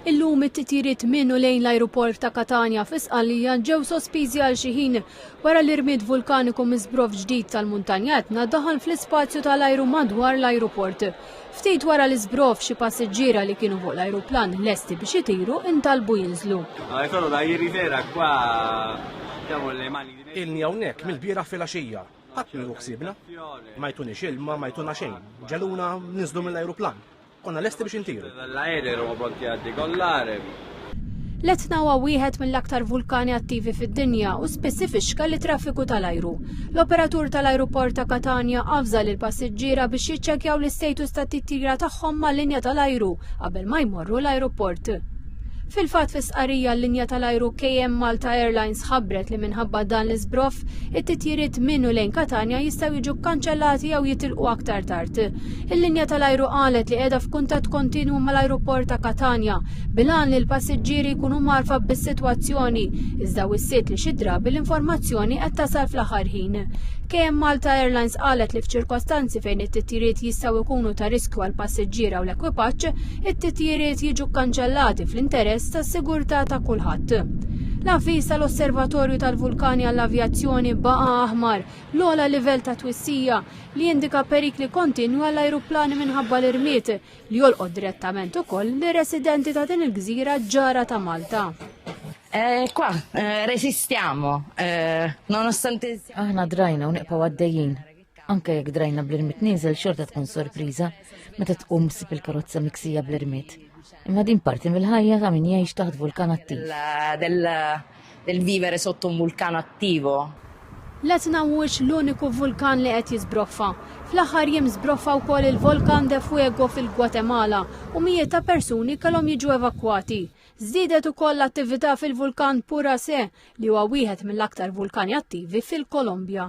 Illum it-titjiriet minnu lejn l-ajruport ta' Catania fi Sqallija ġew sospiżi għal xi ħin wara l-irmiet vulkaniku miżbrof ġdid tal-muntanjatna daħal fl-ispazju tal-ajru madwar l-ajruport. Ftit wara l-iżbrof xi passiġġiera li kienu fuq l-ajruplan lesti biex itiru intalbu jinżlu. Ilni hawnhekk mill-bieraħ filgħaxija. Ħadd min ħsiebna. Ma jtunix ilma, ma jtuna xejn. Ġeluna ninżlu mill-ajruplan. Konna lesti biex intiru. L-Etna huwa wieħed mill-aktar vulkani attivi fid-dinja u spiss ifixka li traffiku tal-ajru. L-operatur tal-ajruport ta' Catania avża lil passiġġiera biex jiċċekkjaw l-istatus tat-titjira tagħhom mal-linja tal-ajru qabel ma jmorru l-ajruport. Fil-fatt fi sqarrija l-linja tal-ajru KM Malta Airlines ħabbret li minħabba dan l-iżbrof it-titjiriet minnu lejn Catania jistgħu jiġu kkanċellati jew jitilqu aktar tard. Il-linja tal-ajru qalet li qiegħda f'kuntatt kontinwu mal-ajruport ta' Catania bilan li l-passiġġieri jkunu marfa bis-sitwazzjoni iżda wissiet li xi drabi l-informazzjoni qed tasal fl-aħħar ħin. KM Malta Airlines qalet li f'ċirkostanzi fejn it-titjiriet jistgħu jkunu ta' riskju għall passiġġiera u l-ekwipaġġ, it-titjiriet jiġu kkanċellati fl-interess tas-sigurtà ta' kulħadd. L-avviż tal-Osservatorju tal-Vulkani għall-Avjazzjoni baqa' aħmar l-ogħla livell ta' twissija li jindika perikli kontinwi għall-ajruplani minħabba l-irmiet li jolqod direttament ukoll lir-residenti ta' din il-gżira ġara ta' Malta. Qua resistiamo, nonostante. Aħna drajna u neqpaw għaddejjin. Anke jekk drajna bl-irmit nieżel xorta tkun sorpriża meta tqum sib il-karozza miksija bl-irmit. Imma din parti mill-ħajja ta' min jgħix taħt vulkan attiv. Del vivere sotto un vulcano attivo. L-Etna mhuwiex l-uniku vulkan li qed jiżbroffa. Fl-aħħar jiem żbroffa wkoll il-Volkan de Fuego fil-Gwatemala u mijiet ta' persuni kellhom jiġu evakwati. Żdiedet ukoll l-attività fil-vulkan Pura Se li huwa wieħed mill-aktar vulkani attivi fil-Kolombja.